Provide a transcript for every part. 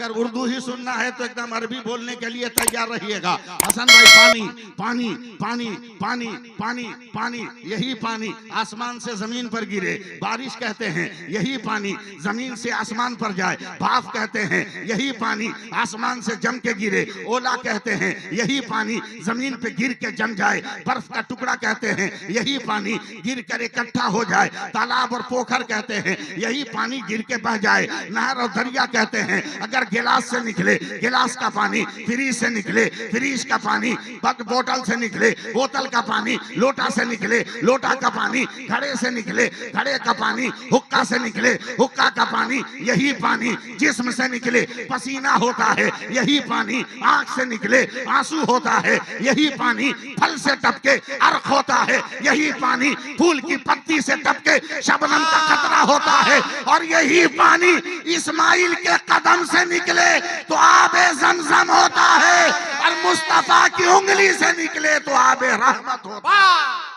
अगर उर्दू ही सुनना है तो एकदम अरबी बोलने के लिए तैयार रहिएगा। हसन भाई, पानी पानी पानी पानी पानी पानी, यही पानी आसमान से जमीन पर गिरे, बारिश कहते हैं यही पानी जमीन से आसमान पर जाए, भाप कहते हैं यही पानी आसमान से जम के गिरे, ओला कहते हैं यही पानी जमीन पे गिर के जम जाए, बर्फ का टुकड़ा कहते हैं यही पानी गिर कर इकट्ठा हो जाए, तालाब और पोखर कहते हैं यही पानी गिर के बह जाए, नहर और दरिया कहते हैं अगर गिलास से निकले गिलास का पानी, फ्रीज से निकले फ्रीज का पानी, बोतल से निकले बोतल का पानी, लोटा से निकले लोटा का पानी, घड़े से निकले घड़े का पानी, हुक्का से निकले हुक्का का पानी यही पानी, जिस्म से निकले पसीना होता है यही पानी, आंख से निकले आंसू होता है यही पानी, फल से टपके अर्क होता है यही पानी, फूल की पत्ती से टपके शबनम का कतरा होता है, और यही पानी इस्माइल के कदम से निकले तो आबे ज़मज़म होता है, और मुस्तफा की उंगली से निकले तो आबे रहमत होता है।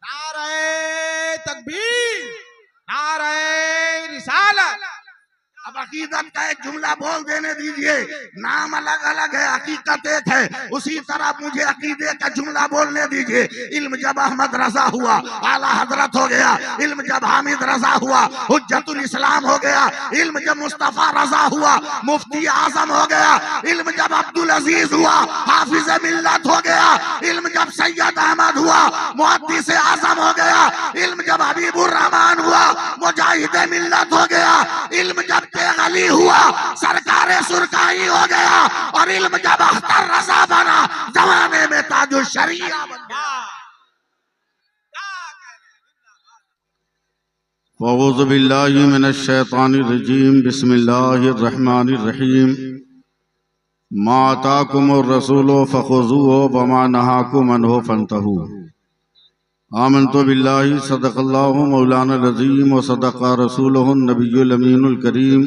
नारे तकबीर, नारे रिसालत। अब अकीदत का एक जुमला बोल देने दीजिए, नाम अलग अलग है, हकीकत एक है, उसी तरह मुझे अकीदे का जुमला बोलने दीजिए। इल्म जब अहमद रजा हुआ आला हजरत हो गया, इल्म जब हामिद रजा हुआ हुज्जतुल इस्लाम हो गया, इल्म जब मुस्तफा रजा हुआ मुफ्ती आजम हो गया, इल्म जब अब्दुल अजीज हुआ हाफिज मिल्लत हो गया, इल्म जब सैयद अहमद हुआ मुहद्दिस आजम हो गया, इल्म जब हबीबुर रहमान हुआ मुजाहिद मिल्लत हो गया, इल्म जब अली हुआ सरकारे सुरकाई हो गया, और इल्म जब अख्तर रजा बना जमाने में ताजुल शरिया बन गया। औज़ु बिल्लाहि मिनश शैतानिर रजीम, बिस्मिल्लाहिर रहमानिर रहीम। मा आताकुमुर रसूलु फखुज़ूहु वमा नहाकुम अन्हु फंतहू। आमनतु बिल्लाहि सदक़ल्लाहु मौलाना अज़ीम व सदक़ा रसूलुहुन नबियुल अमीनुल करीम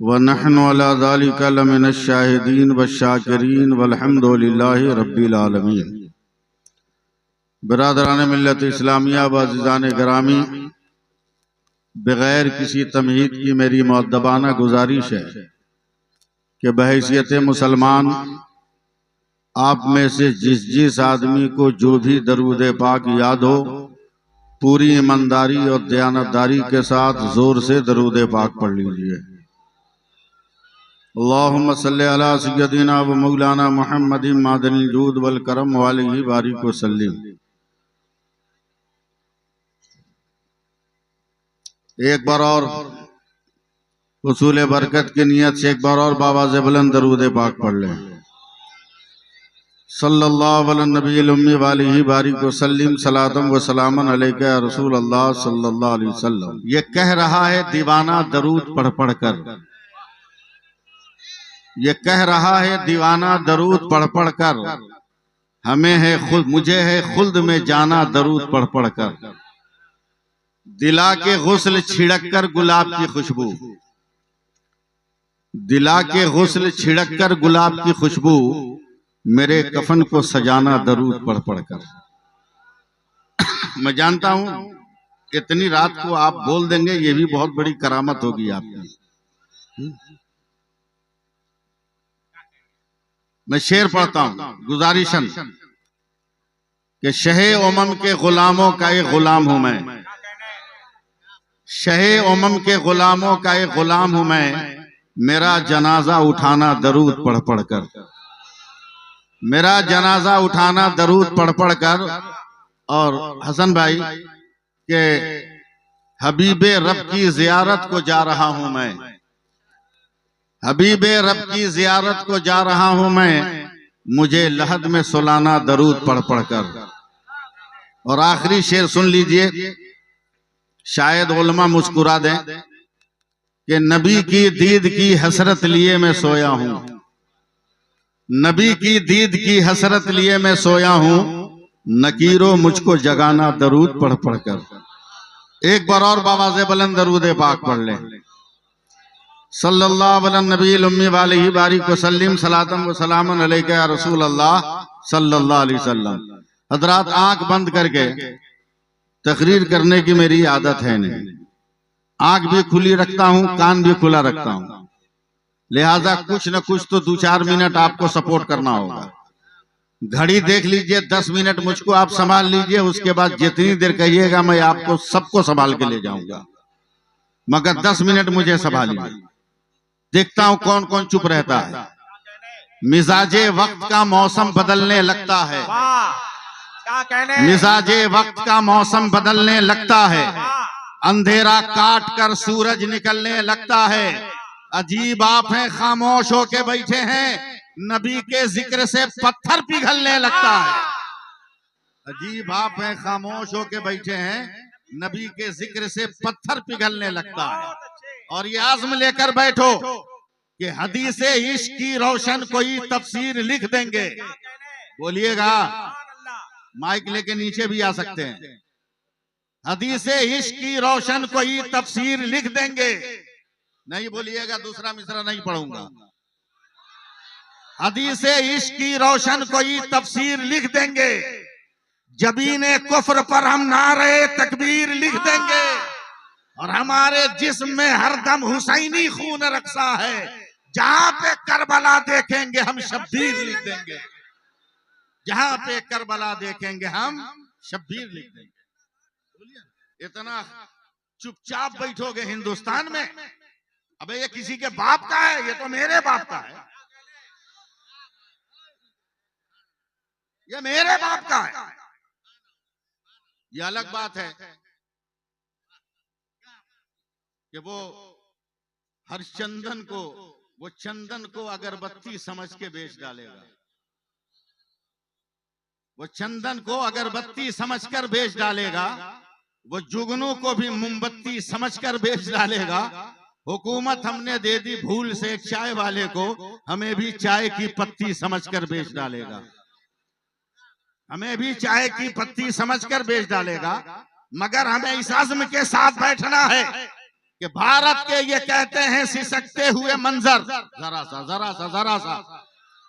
व नहनु अला ज़ालिका लमिनश शाहिदीन वश्शाकिरीन वल्हम्दुलिल्लाहि रब्बिल आलमीन। बिरादरान मिल्लत इस्लामिया व अज़ीज़ान गिरामी, बगैर किसी तमहीद की मेरी मुअद्दबाना गुजारिश है कि बहैसियत मुसलमान आप में से जिस आदमी को जो भी दरूद पाक याद हो, पूरी ईमानदारी और दयानतदारी के साथ जोर से दरूद पाक पढ़ लीजिए। अल्लाहुम्मा सल्ली अला सय्यदिना व मौलाना मुहम्मदिन मादनिल जूद वल करम व अलैहि बारिक व सल्लिम। एक बार और हुसूल बरकत की नियत से एक बार और बाबा से बुलंद दरूद पाक पढ़ लें। सल्लल्लाहु अलैहि नबील उम्मी वालिही बारिक व सल्लिम सलातम व सलामन अलैका या रसूल अल्लाह सल्लल्लाहु अलैहि वसल्लम। ये कह रहा है दीवाना दरूद पढ़ पढ़ कर, ये कह रहा है दीवाना दरूद पढ़ पढ़ कर, हमें है खुद, मुझे है खुल्द में जाना दरूद पढ़ पढ़ कर, दिला के गुस्ल छिड़क कर गुलाब की खुशबू, दिला के गुस्ल छिड़क कर गुलाब की खुशबू, मेरे कफन को सजाना दरूद पढ़ पढ़ कर। मैं जानता हूं इतनी रात को आप बोल देंगे, ये भी बहुत बड़ी करामत होगी आपकी। मैं शेर पढ़ता हूं गुजारिशन कि शहे उमम के गुलामों का एक गुलाम हूं मैं, शहे उमम के गुलामों का एक गुलाम हूं मैं, मेरा जनाजा उठाना दरूद पढ़ पढ़ कर, मेरा जनाजा उठाना दरूद पढ़ पढ़ कर। और हसन भाई के हबीबे रब की जियारत को जा रहा हूं मैं, हबीबे रब की जियारत को जा रहा हूं मैं, मुझे लहद में सुलाना दरूद पढ़ पढ़ कर। और आखिरी शेर सुन लीजिए, शायद उलमा मुस्कुरा दें कि नबी की दीद की हसरत लिए मैं सोया हूं, नबी की दीद की हसरत लिए मैं सोया हूं, नकीरो मुझको जगाना दरूद पढ़ पढ़ कर। एक बार और बाबा से बुलंद दरूद पाक पढ़ लें। सल्लल्लाहु अलैहि नबील उम्मी वालिही बारिक व सल्लिम सलातम व सलामन अलैका या रसूल अल्लाह सल्लल्लाहु अलैहि वसल्लम। हजरात, आंख बंद करके तकरीर करने की मेरी आदत है नहीं, आंख भी खुली रखता हूं, कान भी खुला रखता हूं। लिहाजा कुछ न कुछ तो 2-4 मिनट आपको सपोर्ट करना होगा। घड़ी देख लीजिए, 10 मिनट मुझको आप संभाल लीजिए, उसके बाद जितनी देर कहिएगा मैं आपको सबको संभाल के ले जाऊंगा, मगर 10 मिनट मुझे संभालिए। देखता हूं कौन कौन चुप रहता है। मिजाजे वक्त का मौसम बदलने लगता है, वाह क्या कहने, मिजाजे वक्त का मौसम बदलने लगता है, अंधेरा काट कर सूरज निकलने लगता है। अजीब आप हैं, खामोश होके बैठे हैं, नबी के जिक्र से पत्थर पिघलने लगता है। अजीब आप हैं, खामोश होके बैठे हैं, नबी के जिक्र से पत्थर पिघलने लगता है। और ये आज़म लेकर बैठो कि हदीसे इश्क की रोशन कोई तफसीर लिख देंगे। बोलिएगा, माइक लेके नीचे भी आ सकते हैं। हदीसे इश्क की रोशन कोई तफसीर लिख देंगे। नहीं बोलिएगा, दूसरा मिसरा नहीं पढ़ूंगा। हदीसे इश्क की रोशन कोई तफसीर लिख देंगे, जबीने कुफ्र पर हम नारे तकबीर लिख देंगे, और हमारे जिस्म में हरदम हुसैनी खून रक्सा है, जहां पे करबला देखेंगे हम शब्बीर लिख देंगे, जहां पे करबला देखेंगे हम शब्बीर लिख देंगे। इतना चुपचाप बैठोगे हिंदुस्तान में? अबे ये किसी के बाप का है, ये तो मेरे बाप का है, ये मेरे बाप का है। ये अलग बात है कि वो हरचंदन को, वो चंदन को अगरबत्ती समझ के बेच डालेगा, वो चंदन को अगरबत्ती समझकर बेच डालेगा, वो जुगनू को भी मोमबत्ती समझकर बेच डालेगा। हुकूमत हमने दे दी भूल से चाय वाले को, हमें भी चाय की पत्ती समझकर बेच डालेगा, हमें भी चाय की पत्ती समझकर बेच डालेगा। मगर हमें इस आज़म के साथ बैठना है कि भारत के ये कहते हैं सिसकते हुए मंजर, जरा सा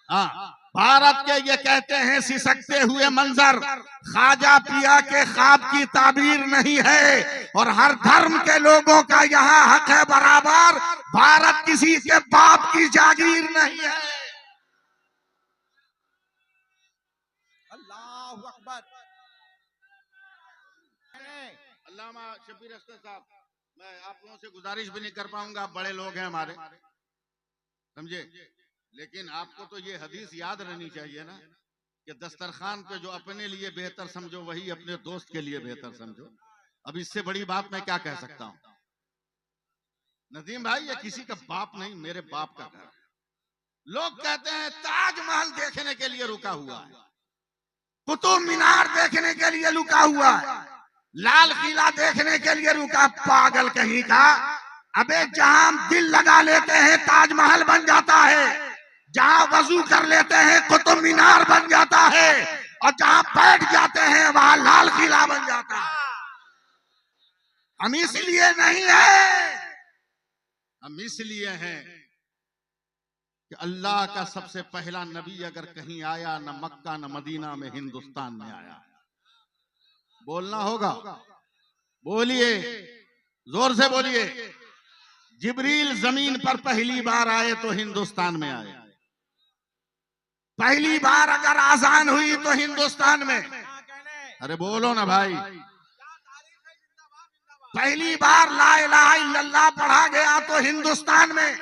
हाँ, भारत के ये कहते हैं सिसकते हुए मंजर ख्वाजा पिया के ख्वाब की ताबीर नहीं है, और हर धर्म के लोगों का यहाँ हक है बराबर, भारत किसी के बाप की जागीर नहीं है। अल्लाहु अकबर। अल्लामा शब्बीर अख्तर साहब, मैं आप लोगों से गुजारिश भी नहीं कर पाऊंगा, आप बड़े लोग हैं हमारे, समझे, लेकिन आपको तो ये हदीस याद रहनी चाहिए ना कि दस्तरखान पे जो अपने लिए बेहतर समझो वही अपने दोस्त के लिए बेहतर समझो। अब इससे बड़ी बात मैं क्या कह सकता हूँ? नदीम भाई, ये किसी का बाप नहीं, मेरे बाप का घर। लोग कहते हैं ताजमहल देखने के लिए रुका हुआ है, कुतुब मीनार देखने के लिए रुका हुआ है, लाल किला देखने के लिए रुका, पागल कहीं का। अबे जहां दिल लगा लेते हैं ताजमहल बन जाता है, जहां वजू कर लेते हैं कुतुब मीनार बन जाता है, और जहां बैठ जाते हैं वहां लाल किला बन जाता है। हम इसलिए नहीं है, हम इसलिए हैं कि अल्लाह का सबसे पहला नबी अगर कहीं आया, न मक्का न मदीना में, हिंदुस्तान में आया। बोलना होगा, बोलिए, जोर से बोलिए। जिब्रील जमीन पर पहली बार आए तो हिंदुस्तान में आए, पहली बार अगर आजान हुई तो हिंदुस्तान में, अरे बोलो ना भाई, पहली बार ला इलाहा इल्लल्लाह पढ़ा गया तो हिंदुस्तान में,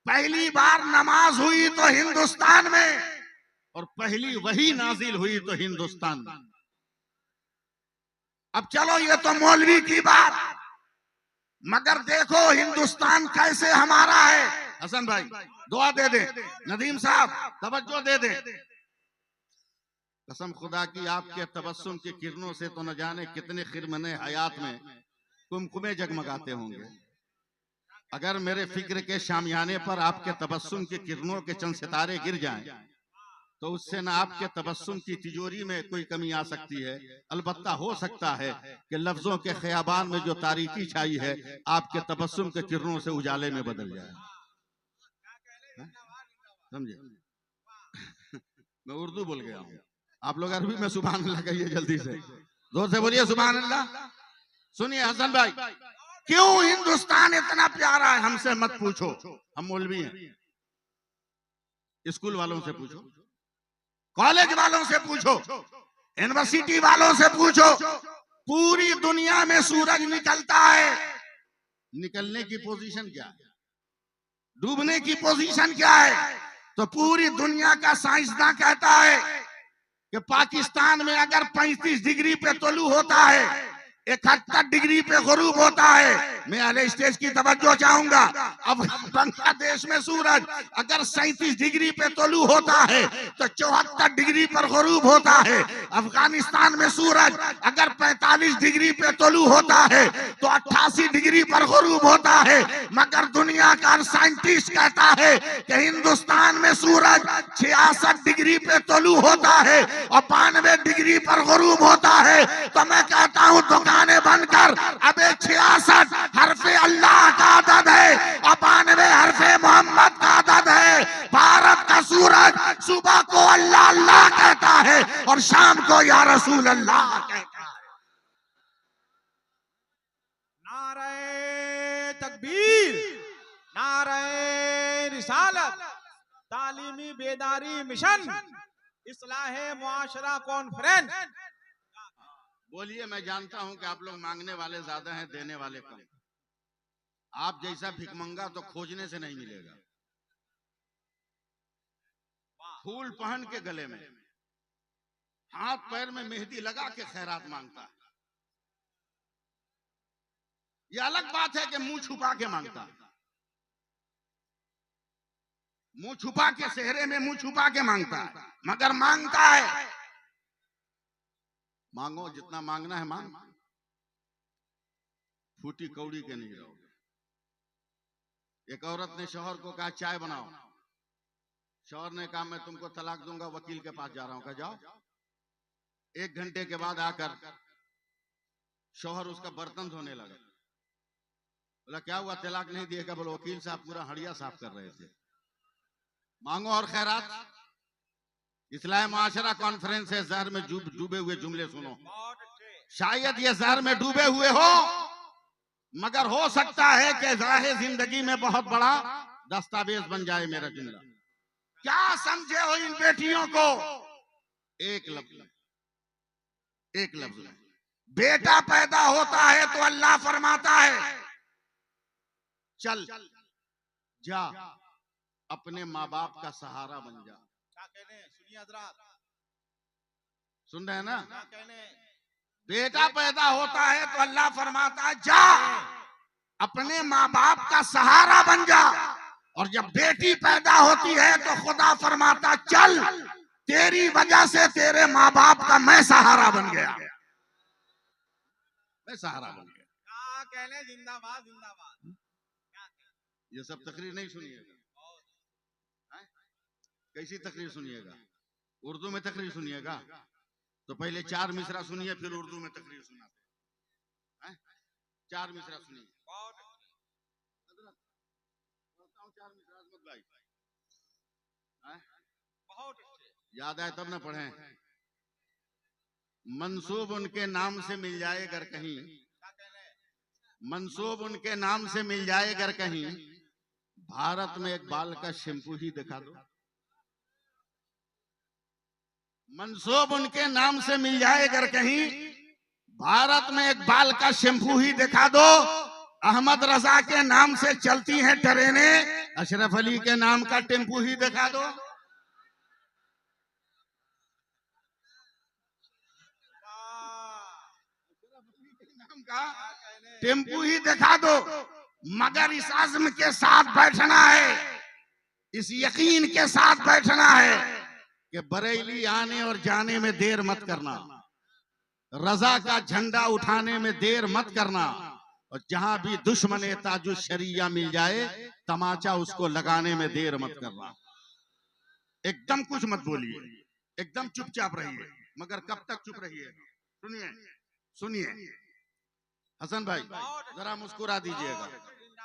पहली बार नमाज हुई तो हिंदुस्तान में, और पहली वही नाजिल हुई तो हिंदुस्तान में। अब चलो ये तो मौलवी की बात, मगर देखो हिंदुस्तान कैसे हमारा है। हसन भाई दुआ दे दे, नदीम साहब तवज्जो दे दे। कसम खुदा की आपके तबस्सुम की किरणों से तो न जाने कितने खिरमने हयात में कुमकुमे जगमगाते होंगे। अगर मेरे फिक्र के शामियाने पर आपके तबस्सुम की किरणों के चंद सितारे गिर जाएं, तो उससे न आपके तबस्सुम की तिजोरी में कोई कमी आ सकती है, अलबत्ता हो सकता है कि लफ्जों के खयाबान में जो तारीकी छाई है आपके तबस्सुम के किरणों से उजाले में बदल जाए। समझे? मैं उर्दू बोल गया हूँ, आप लोग अरबी में सुभान अल्लाह कहिए जल्दी से, जोर से बोलिए सुभान अल्लाह। सुनिए हसन भाई, क्यों हिंदुस्तान इतना प्यारा है? हमसे मत पूछो, हम मौलवी हैं। स्कूल वालों से पूछो, कॉलेज वालों से पूछो, यूनिवर्सिटी वालों से पूछो। पूरी दुनिया में सूरज निकलता है, निकलने की पोजीशन क्या है, डूबने की पोजीशन क्या है? तो पूरी दुनिया का साइंसदान कहता है कि पाकिस्तान में अगर 35 डिग्री पे तोलू होता है, 71 डिग्री पे गुरूब होता है। मैं अले स्टेज की तवज्जो चाहूंगा। अब बांग्लादेश में सूरज अगर 37 डिग्री पे तोलू होता है तो 74 डिग्री पर गुरूब होता है। अफगानिस्तान में सूरज अगर 45 डिग्री पे तोलू होता है तो 88 डिग्री पर गुरूब होता है। मगर दुनिया का साइंटिस्ट कहता है कि हिंदुस्तान में सूरज 66 डिग्री पे तोलू होता है और 92 डिग्री पर गुरूब होता है। तो मैं कहता हूं दुकानें बनकर अबे 66 हरफे अल्लाह का अदद है और 92 हरफे मोहम्मद का अदद है। भारत का सूरज सुबह को अल्लाह अल्लाह कहता है और शाम को या रसूल अल्लाह कहता है। नारे तकबीर, नारे रिसालत, तालीमी बेदारी मिशन, इस्लाहे मुआशरा कॉन्फ्रेंस। बोलिए, मैं जानता हूं कि आप लोग मांगने वाले ज्यादा हैं, देने वाले कम। आप जैसा भिखमंगा तो खोजने से नहीं मिलेगा। फूल पहन के गले में, हाथ पैर में मेहंदी लगा के खैरात मांगता है। यह अलग बात है कि मुंह छुपा के मांगता है। मुंह छुपा के, सेहरे में मुंह छुपा के मांगता है, मगर मांगता है। मांगो, जितना मांगना है मांग, फूटी कौड़ी के नहीं रहोगे। एक औरत ने शौहर को कहा चाय बनाओ। शौहर ने कहा मैं तुमको तलाक दूंगा, वकील के पास जा रहा हूं। कहा जाओ। 1 घंटे के बाद आकर शौहर उसका बर्तन धोने लगा। बोला क्या हुआ, तलाक नहीं दिएगा? बोलो वकील साहब पूरा हड़िया साफ कर रहे थे। मांगो और खैरात। इस्लाह मुआशरा कॉन्फ्रेंस है, जहर में डूबे हुए जुमले सुनो। शायद ये जहर में डूबे हुए हो, मगर हो सकता है कि राह जिंदगी में बहुत बड़ा दस्तावेज बन जाए मेरा जुमला। क्या समझे हो इन बेटियों को? एक लफ्ज में बेटा पैदा होता है तो अल्लाह फरमाता है चल जा, अपने माँ बाप का सहारा बन जा। क्या कहने, सुनिए हजरात, सुन रहे हैं ना? क्या कहने? बेटा पैदा होता है तो अल्लाह फरमाता है जा, अपने माँ बाप का सहारा बन जा। और जब बेटी पैदा होती है तो खुदा फरमाता चल, तेरी वजह से तेरे माँ बाप का मैं सहारा बन गया, मैं सहारा बन गया। क्या कहने, जिंदाबाद जिंदाबाद। ये सब तकरीर नहीं सुनिएगा। कैसी तकरीर सुनिएगा? उर्दू में तकरीर सुनिएगा तो पहले 4 मिसरा सुनिए, फिर उर्दू में तकरीर सुनाते हैं। 4 मिसरा सुनिए। 4 मिसरा अजमत भाई याद आए तब ना पढ़े। मंसूब उनके नाम से मिल जाए अगर कहीं, मंसूब उनके नाम से मिल जाए अगर कहीं, भारत में एक बाल का शैम्पू ही दिखा दो। मंसूब उनके नाम से मिल जाए अगर कहीं, भारत में एक बाल का शैम्पू ही दिखा दो। अहमद रजा के नाम से चलती हैं ट्रेनें, अशरफ अली के नाम का टेम्पू ही दिखा दो। नाम का टेम्पू ही दिखा दो, मगर इस आज़म के साथ बैठना है, इस यकीन के साथ बैठना है कि बरेली आने और जाने में देर मत करना, रजा का झंडा उठाने में देर मत करना, और जहां भी दुश्मन ताजु शरिया मिल जाए तमाचा उसको लगाने में देर मत करना। एकदम कुछ मत बोलिए, एकदम चुपचाप रहिए। मगर कब तक चुप रहिए? सुनिए सुनिए हसन भाई, जरा मुस्कुरा दीजिएगा।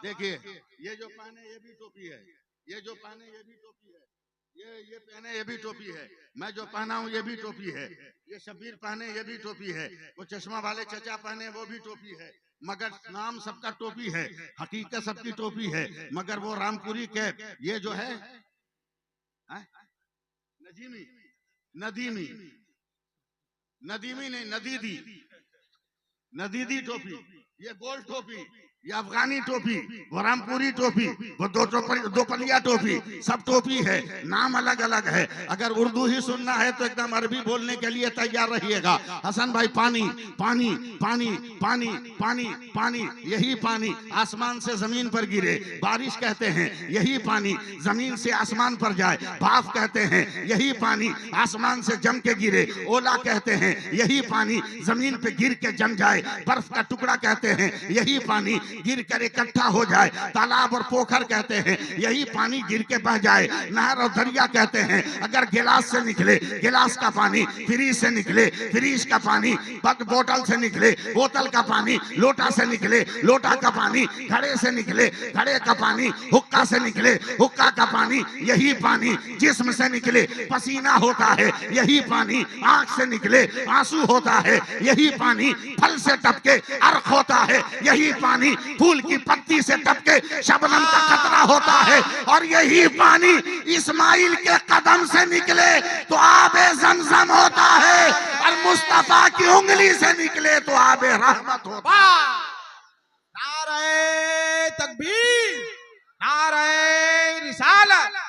देखिए ये जो पहने ये भी टोपी है, ये जो पहने ये भी टोपी है, ये पहने ये भी टोपी है, मैं जो पहना हूं ये भी टोपी है, ये शबीर पहने ये भी टोपी है, वो चश्मा वाले चचा पहने वो भी टोपी है, मगर नाम सबका टोपी है, हकीकत सबकी टोपी है। मगर वो रामपुरी के ये जो है नजीमी नदीमी नदीमी नहीं नदीदी नदीदी टोपी, ये गोल टोपी, ये अफगानी टोपी, वो रामपुरी टोपी, वो दो पलिया टोपी, सब टोपी है, नाम अलग अलग है। अगर उर्दू ही सुनना है तो एकदम अरबी बोलने के लिए तैयार रहिएगा। हसन भाई पानी पानी पानी पानी पानी पानी, यही पानी आसमान से जमीन पर गिरे, बारिश कहते हैं। यही पानी जमीन से आसमान पर जाए, भाप कहते हैं। यही पानी आसमान से जम के गिरे, ओला कहते हैं। यही पानी जमीन पे गिर के जम जाए, बर्फ का टुकड़ा कहते हैं। यही पानी गिर कर इकट्ठा हो जाए, तालाब और पोखर कहते हैं। यही पानी गिर के बह जाए, नहर और दरिया कहते हैं। अगर गिलास से निकले गिलास का पानी, फ्रीज से निकले फ्रीज का पानी, बोतल से निकले बोतल का पानी, लोटा से निकले लोटा का पानी, घड़े से निकले घड़े का पानी, हुक्का से निकले हुक्का का पानी। यही पानी जिस्म से निकले पसीना होता है। यही पानी आंख से निकले आंसू होता है। यही पानी फल से टपके अर्क होता है। यही पानी फूल की पत्ती से टपके शबनम का कतरा होता है। और यही पानी इस्माइल के कदम से निकले तो आबे ज़मज़म होता है, और मुस्तफा की उंगली से निकले तो आबे रहमत होता है। नारे तकबीर, नारे रिसालत।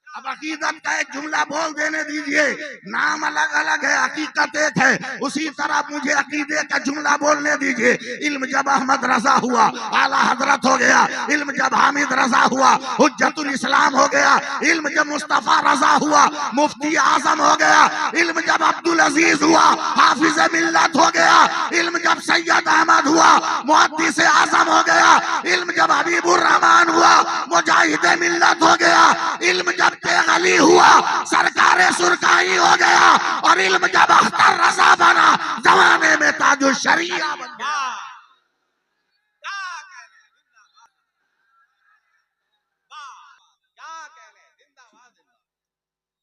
अब अकीदत का एक जुमला बोल देने दीजिए, नाम अलग अलग है, हकीकत एक है। उसी तरह मुझे अकीदे का जुमला बोलने दीजिए। इल्म जब अहमद रजा हुआ आला हजरत हो गया, इल्म जब हामिद रजा हुआ हुज्जतुल इस्लाम हो गया, इल्म जब मुस्तफा रजा हुआ मुफ्ती आजम हो गया, इल्म जब अब्दुल अजीज हुआ हाफिज मिल्लत हो गया, इल्म जब सैयद अहमद हुआ मुहद्दिस आजम हो गया, इल्म जब हबीबुर रहमान हुआ मुजाहिद मिल्लत हो गया, इल्म जब अली हुआ सरकारे सुरकाई हो गया, और इल्म जब अख्तर रजा बना जमाने में ताजुल शरिया बन गया।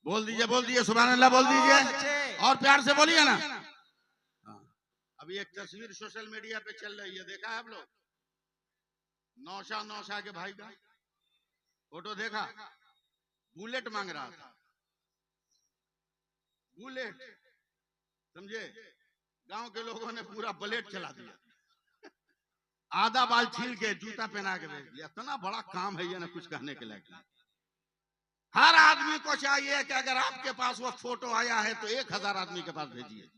बोल दीजिए सुभान अल्लाह बोल दीजिए, और प्यार से बोलिए ना। अभी एक तस्वीर सोशल मीडिया पे चल रही है, देखा है आप लोग? नौशा के भाई का फोटो देखा? बुलेट मांग रहा था, बुलेट, समझे? गांव के लोगों ने पूरा बुलेट चला दिया, आधा बाल छील के जूता पहना के भेज दिया। इतना बड़ा काम है ये ना, कुछ कहने के लायक नहीं। हर आदमी को चाहिए कि अगर आपके पास वो फोटो आया है तो 1000 आदमी के पास भेजिए।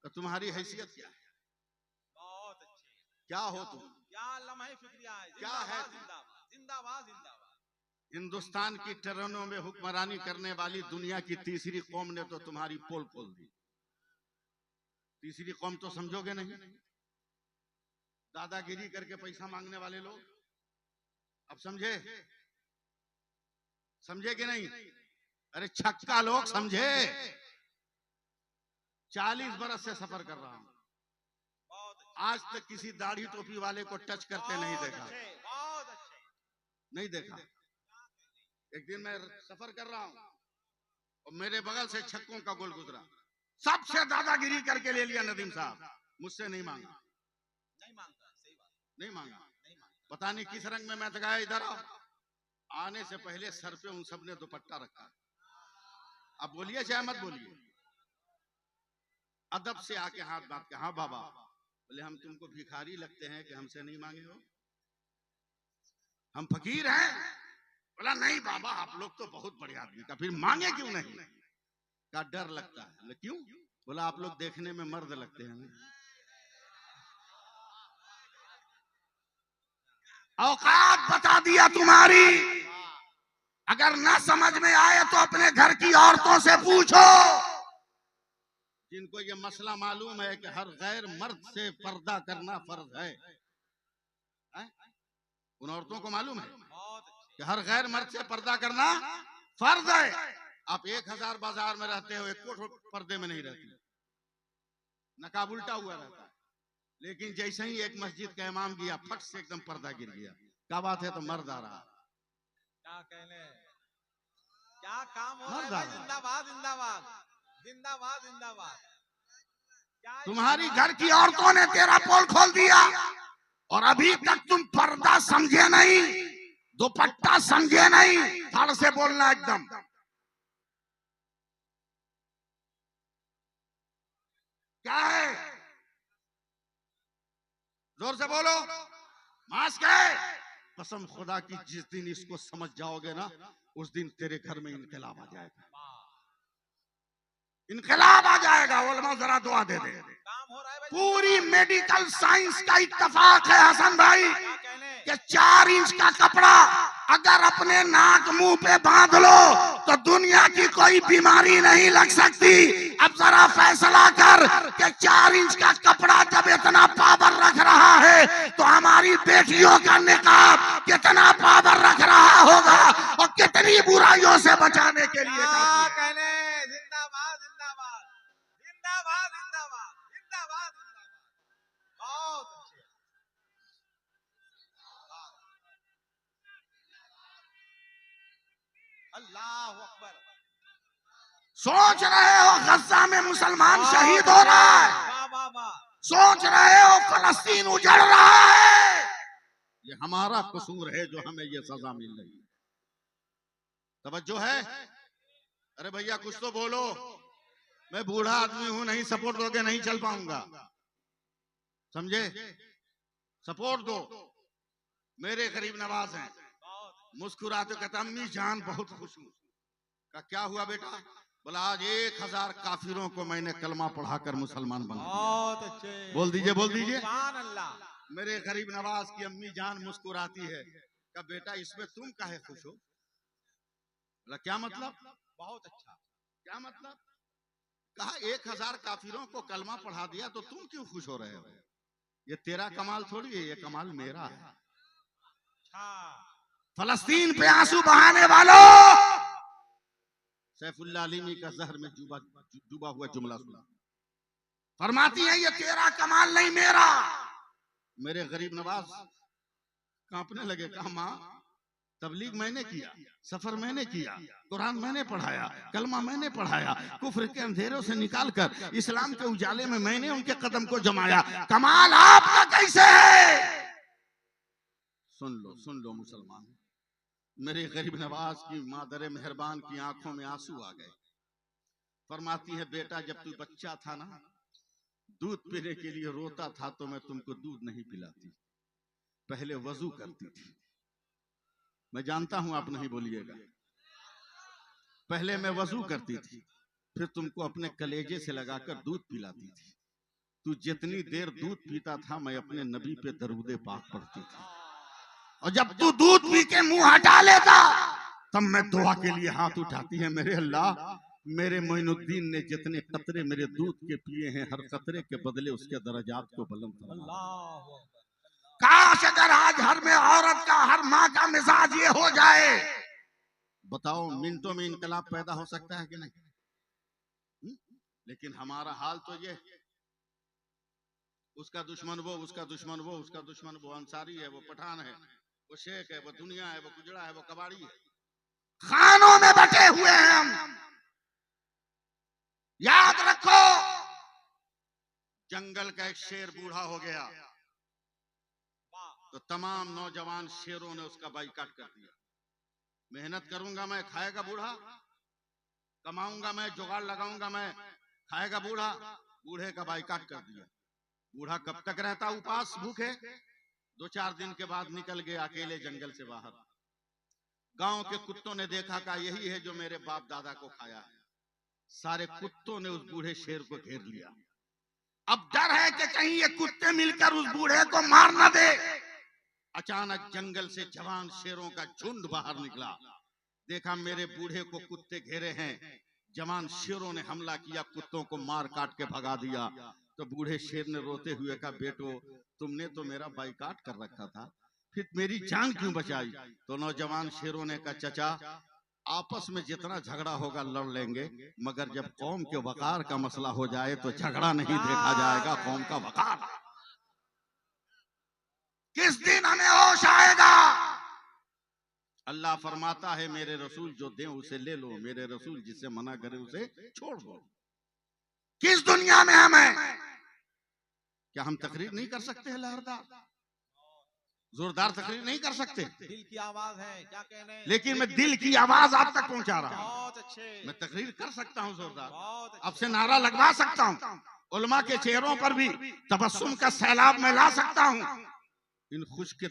तो तुम्हारी हैसियत क्या है? बहुत अच्छे। क्या हो तुम? क्या लम्हे फिक्रिया है? क्या है? जिंदाबाद जिंदाबाद जिंदाबाद। हिंदुस्तान की ट्रेनों में हुक्मरानी करने वाली दुनिया की तीसरी कौम ने तो तुम्हारी पोल खोल दी। तीसरी कौम तो समझोगे नहीं? दादागिरी करके पैसा मांगने वाले लोग, अब समझे? समझे कि नहीं? अरे छक्का लोग समझे। 40 बरस से सफर कर रहा हूं, आज तक किसी दाढ़ी टोपी वाले को टच करते नहीं देखा। बहुत अच्छे। नहीं देखा। एक दिन मैं सफर कर रहा हूं और मेरे बगल से छक्कों का गोल गुजरा, सबसे दादागिरी करके ले लिया नदीम साहब, मुझसे नहीं मांगा। नहीं मांगता, सही बात। नहीं मांगा। पता नहीं किस रंग में मैं गया, इधर आने से पहले सर पे उन सब ने दुपट्टा रखा। अब बोलिए चाहे मत बोलिए, अदब से आके हाथ बात के, हाँ बाबा, बोले हम तुमको भिखारी लगते हैं कि हमसे नहीं मांगे हो? हम फकीर हैं? बोला नहीं बाबा, आप लोग तो बहुत बड़े आदमी का, फिर मांगे क्यों नहीं? का डर लगता है। क्यों? बोला आप लोग देखने में मर्द लगते हैं। औकात बता दिया तुम्हारी। अगर ना समझ में आए तो अपने घर की औरतों से पूछो, जिनको ये मसला मालूम है कि हर गैर मर्द से पर्दा करना फर्ज है। उन औरतों को मालूम है कि हर गैर मर्द से पर्दा करना फर्ज है। आप 1000 बाजार में रहते हो, एक पर्दे में नहीं रहते, नकाब उल्टा हुआ रहता है। लेकिन जैसे ही एक मस्जिद का इमाम गया, फट से एकदम पर्दा गिर गया। क्या बात है? तो मर्द आ रहा। क्या कहने, क्या काम हो रहा है? जिंदाबाद जिंदाबाद जिंदाबाद जिंदाबाद। तुम्हारी घर की औरतों ने तेरा पोल खोल दिया और अभी तक तुम पर्दा समझे नहीं, दुपट्टा समझे नहीं। धड़ से बोलना एकदम। क्या है? जोर से बोलो। मास्क है। कसम खुदा की, जिस दिन इसको समझ जाओगे ना, उस दिन तेरे घर में इनकलाब आ जाएगा। इनकलाब आ जाएगा। उलमा जरा दुआ दे दे। काम हो रहा है भाई। पूरी मेडिकल साइंस का इत्तेफाक है हसन भाई क्या कहने? कि 4 इंच का कपड़ा अगर अपने नाक मुंह पे बांध लो तो दुनिया की कोई बीमारी नहीं लग सकती। अब जरा फैसला कर कि 4 इंच का कपड़ा जब इतना पावर रख रहा है तो हमारी बेटियों का निकाब कितना पावर रख रहा होगा और कितनी बुराइयों से बचाने के लिए क्या काफी है। कहने? जिंदाबाद जिंदाबाद जिंदाबाद जिंदाबाद जिंदाबाद जिंदाबाद। बहुत अच्छे। अल्लाह अकबर। सोच रहे हो गजा में मुसलमान शहीद हो रहा है, वाह वाह वाह। सोच रहे हो फलस्तीन उजड़ रहा है, ये हमारा कसूर है जो हमें ये सजा मिल रही है। तवज्जो है? अरे भैया कुछ तो बोलो। मैं बूढ़ा आदमी हूं, नहीं सपोर्ट दोगे नहीं चल पाऊंगा, समझे? सपोर्ट दो। मेरे गरीब नवाज हैं, मुस्कुराते कहता अम्मी जान बहुत खुश हूं। का क्या हुआ बेटा? बोला आज 1000 काफिरों को मैंने कलमा पढ़ाकर मुसलमान बना दिया। बहुत अच्छे। बोल दीजिए बोल दीजिए। सुभान अल्लाह। मेरे गरीब नवाज की अम्मी जान मुस्कुराती है। का बेटा इसमें तुम काहे खुश हो? बोला क्या मतलब? बहुत अच्छा। क्या मतलब? कहा 1000 काफिरों को कलमा पढ़ा दिया तो तुम क्यों खुश हो रहे हो? ये तेरा कमाल थोड़ी है, ये कमाल मेरा है। अच्छा। फलस्तीन पे आंसू बहाने वालों, सैफुल्लाह अलीमी का जहर में डूबा हुआ जुमला सुना। फरमाती है ये तेरा कमाल नहीं मेरा। मेरे गरीब नवाज कांपने लगे। कहा माँ तबलीग मैंने किया, सफर मैंने किया, कुरान मैंने पढ़ाया, कलमा मैंने पढ़ाया, कुफ्र के अंधेरों से निकालकर इस्लाम के उजाले में मैंने उनके कदम को जमाया। कमाल आपका कैसे है? सुन लो मुसलमान। मेरे गरीब नवाज की मादर मेहरबान की आंखों में आंसू आ गए। फरमाती है बेटा जब तू बच्चा था ना, दूध पीने के लिए रोता था तो मैं तुमको दूध नहीं पिलाती, पहले वजू करती थी। मैं जानता हूं आप नहीं बोलिएगा। पहले मैं वजू करती थी, फिर तुमको अपने कलेजे से लगाकर दूध पिलाती थी। तू जितनी देर दूध पीता था मैं अपने नबी पे दरूदे पाक पढ़ती थी, और जब तू दूध पी के मुंह हटा लेता तब मैं दुआ के लिए हाथ उठाती है। मेरे अल्लाह, मेरे मोइनुद्दीन ने जितने कतरे मेरे दूध के पिए हैं, हर कतरे के बदले उसके दर्जात को बुलंद फरमा। काश अगर आज हर में औरत का, हर माँ का मिजाज ये हो जाए, बताओ मिनटों में इनकलाब पैदा हो सकता है कि नहीं? लेकिन हमारा हाल तो ये, उसका दुश्मन वो, उसका दुश्मन वो, उसका दुश्मन वो, अंसारी है, वो पठान है, वो शेख है, वो दुनिया है, वो गुजरा है, वो कबाड़ी है। खानों में बटे हुए हैं हम। याद रखो, जंगल का एक शेर बूढ़ा हो गया तो तमाम नौजवान शेरों ने उसका बाइकाट कर दिया। मेहनत करूंगा मैं, खाएगा बूढ़ा, कमाऊंगा मैं, जुगाड़ लगाऊंगा मैं, खाएगा बूढ़ा। बूढ़े का बाइकाट कर दिया। बूढ़ा कब तक रहता उपास भूखे? 2-4 दिन के बाद निकल गए अकेले जंगल से बाहर। गांव के कुत्तों ने देखा का यही है जो मेरे बाप दादा को खाया है। सारे कुत्तों ने उस बूढ़े शेर को घेर लिया। अब डर है कि कहीं ये कुत्ते मिलकर उस बूढ़े को मार न दे। अचानक जंगल से जवान शेरों का झुंड बाहर निकला। देखा मेरे बूढ़े को कुत्ते घेरे हैं। जवान शेरों ने हमला किया, कुत्तों को मार काट के भगा दिया। तो बूढ़े शेर ने रोते हुए कहा बेटो तुमने तो मेरा बाइकाट कर रखा था, फिर मेरी जान क्यों बचाई? तो नौजवान शेरों ने कहा चचा आपस में जितना झगड़ा होगा लड़ लेंगे, मगर जब कौम के वकार का मसला हो जाए तो झगड़ा नहीं देखा जाएगा, कौम का वकार। किस दिन हमें होश आएगा? अल्लाह फरमाता है मेरे रसूल जो दे उसे ले लो, मेरे रसूल जिसे मना करे उसे छोड़ दो। किस दुनिया में हमें क्या हम तकरीर नहीं कर सकते हैं लहरदार, जोरदार तकरीर नहीं कर सकते? दिल की आवाज है, क्या कहने। लेकिन मैं दिल की आवाज आप तक पहुंचा रहा हूं। बहुत अच्छे, मैं तकरीर कर सकता हूं जोरदार, बहुत अच्छे। अब से नारा लगवा सकता हूं, उलमा के चेहरों पर भी तबस्सुम का सैलाब मैं ला सकता हूं, इन खुश्क के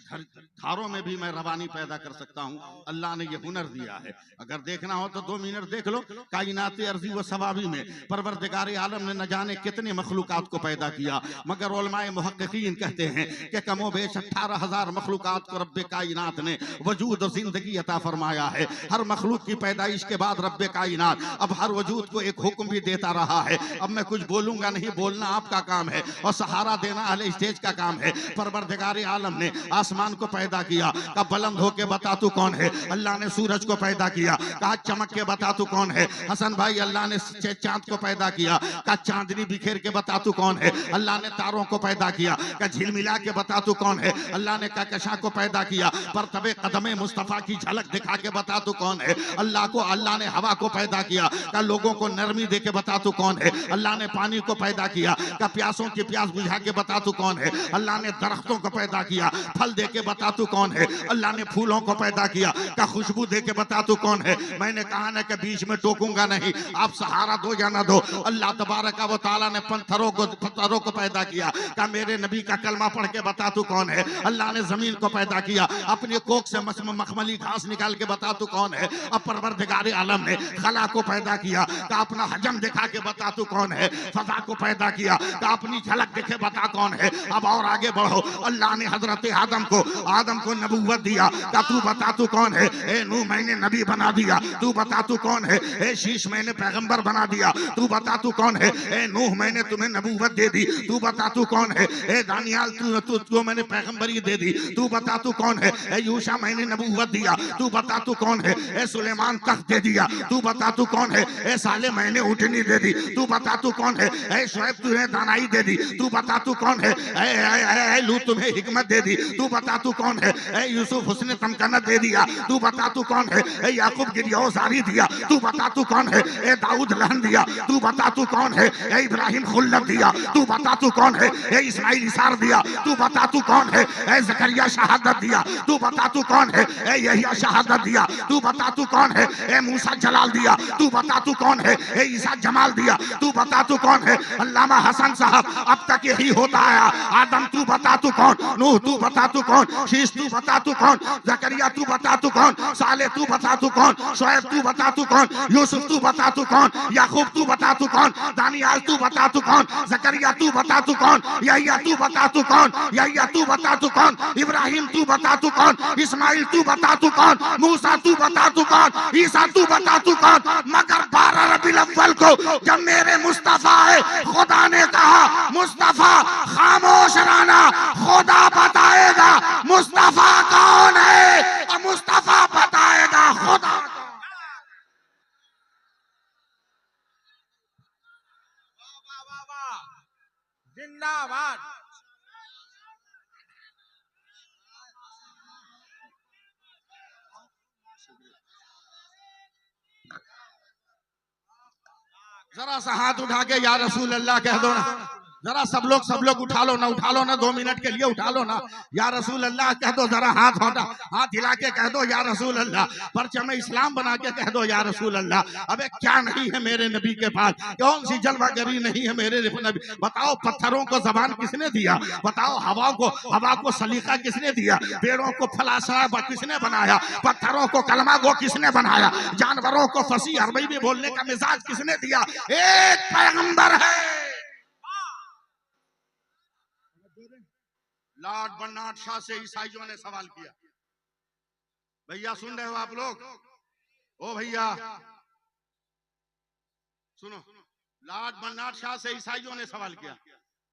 धारों में भी मैं रवानी पैदा कर सकता हूं। अल्लाह ने ये हुनर दिया है। अगर देखना हो तो 2 मिनट देख लो, कायनात अर्ज़ी व सवाबी में परवरदिगार आलम ने न जाने कितने मखलूकात को पैदा किया, मगर उलमाए मुहक्किकीन कहते हैं कि कमो बेश 18,000 मखलूकात को रब्बे कायनात ने वजूद और जिंदगी अता फरमाया है। हर मखलूक की पैदाइश के बाद रब्बे कायनात अब हर वजूद को एक हुक्म भी देता रहा है। अब मैं कुछ बोलूंगा नहीं, बोलना आपका काम है और सहारा देना अहले स्टेज का काम है। परवरदिगार आलम ने आसमान को पैदा किया, कहा बुलंद होके बता तू कौन है। अल्लाह ने सूरज को पैदा किया, कहा चमक के बता तू कौन है। हसन भाई अल्लाह ने चांद को पैदा किया, कहा चांदनी बिखेर के बता तू कौन है। अल्लाह ने तारों को पैदा किया, कहा झिलमिला के बता तू कौन है। अल्लाह ने कहकशां को पैदा किया, पर तबे कदमे मुस्तफा की झलक दिखा के बता तू कौन है। अल्लाह ने हवा को पैदा किया, कहा लोगों को नरमी दे के बता तू कौन है। अल्लाह ने पानी को पैदा किया, कहा प्यासों की प्यास बुझा के बता तू कौन है। अल्लाह ने दरख्तों को पैदा किया, फल दे के बता तू कौन है। अल्लाह ने फूलों को पैदा किया, का खुशबू दे के बता तू कौन है। मैंने कहा ना कि बीच में टोकूंगा नहीं, आप सहारा दो या ना दो। अल्लाह तबारक व तआला ने पत्थरों को पैदा किया, का मेरे नबी का कलमा पढ़ के बता तू कौन है। अल्लाह ने जमीन को पैदा किया, अपनी कोख से मखमली घास निकाल के बता तू कौन है। अब परवरदिगार आलम ने खला को पैदा किया, का अपना हजम दिखा के बता तू कौन है। फजा को पैदा किया, का अपनी झलक दिखे बता कौन है। अब और आगे बढ़ो, अल्लाह ने हजरत आदम को नबूवत दिया, का तू बता तू कौन है। ए नूह मैंने नबी बना दिया, तू बता तू कौन है। ए शीश मैंने पैगंबर बना दिया, तू बता तू कौन है। ए नूह मैंने तुम्हें नबूवत दे दी, तू बता तू कौन है। ए दानियाल तू मैंने पैगंबरी दे दी, तू बता तू कौन है। ए यूशा मैंने नबूवत दिया, तू बता तू कौन है। ए सुलेमान तख्त दे दिया, तू बता तू कौन है। ए साले मैंने ऊँटनी दे दी, तू बता तू कौन है। ए शुएब तुझे दानाई दे दी, तू बता तू कौन है। ए लूत तुम्हें हिकमत दे दी, तू बता तू कौन है। ए यूसुफ हुस्न तमकनत दे दिया, तू बता तू कौन है। ए याकूब गिरियोसारी दिया, तू बता तू कौन है। ए दाऊद लहन दिया, तू बता तू कौन है। ए इब्राहिम खुल्लत दिया, तू बता तू कौन है। ए इस्माइल इसार दिया, तू बता तू कौन है। ए जकरिया शहादत दिया, तू बता तू कौन है। ए यहिया शहादत दिया, तू बता तू कौन है। ए मूसा जलाल दिया, तू बता तू कौन है। ए ईसा जमाल दिया, तू बता तू कौन है। अल्लामा हसन साहब अब तक यही होता आया, आदम तू बता तू कौन, नूह तू बता तू कौन, शीश तू बता तू कौन, जकरिया तू बता तू कौन, साले तू बता तू कौन, शुएब तू बता तू कौन, यूसुफ तू बता तू कौन, याकूब तू बता तू कौन, दानियाल तू बता तू कौन, जकरिया तू बता तू कौन, यहिया तू बता तू कौन, यहिया तू बता तू कौन, इब्राहिम तू बता तू कौन, इस्माइल तू बता तू कौन, मूसा तू बता तू कौन, ईसा तू बता तू कौन। मगर 12 रबीउल अव्वल को जब मेरे मुस्तफा है, खुदा ने कहा मुस्तफा खामोश रहना, खुदा बताएगा मुस्तफा कौन है, और मुस्तफा बताएगा खुदा। जिंदाबाद। जरा सा हाथ उठा के या रसूल अल्लाह कह दो ना, जरा सब लोग उठा लो ना 2 मिनट के लिए उठा लो ना, या रसूल अल्लाह कह दो। जरा हाथ हिला के कह दो या रसूल अल्लाह, परचम इस्लाम बना के कह दो या रसूल अल्लाह। अबे क्या नहीं है मेरे नबी के पास, कौन सी जलवागरी नहीं है मेरे नबी। बताओ पत्थरों को जबान किसने दिया, बताओ हवा को सलीका किसने दिया, पेड़ों को फलासा किसने बनाया, पत्थरों को कलमा गो किसने बनाया, जानवरों को फसी अरबी में बोलने का मिजाज किसने दिया। एक पैगंबर है। लॉर्ड बर्नार्ड शॉ से ईसाइयों ने सवाल किया, भैया सुन रहे हो आप लोग, ओ भैया सुनो, लॉर्ड बर्नार्ड शॉ से ईसाइयों ने सवाल किया,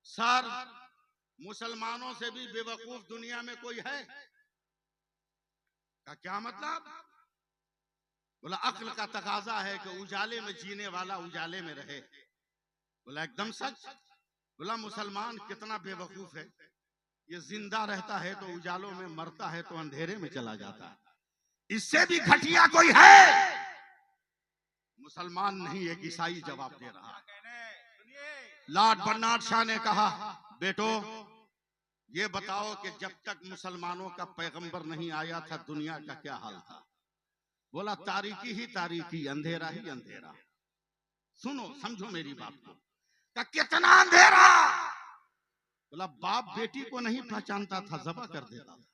सर मुसलमानों से भी बेवकूफ दुनिया में कोई है का? क्या मतलब? बोला अक्ल का तकाजा है कि उजाले में जीने वाला उजाले में रहे। बोला एकदम सच। बोला मुसलमान कितना बेवकूफ है, ये जिंदा रहता है तो उजालों में, मरता है तो अंधेरे में चला जाता है। इससे भी घटिया कोई है? मुसलमान नहीं, एक ईसाई जवाब दे रहा। लॉर्ड बर्नार्ड शॉ ने कहा बेटो ये बताओ कि जब तक मुसलमानों का पैगंबर नहीं आया था दुनिया का क्या हाल था? बोला तारीकी ही तारीकी, अंधेरा ही अंधेरा। सुनो समझो मेरी बात को। का कितना अंधेरा। बोला बाप बेटी को नहीं पहचानता था, ज़बह कर देता था।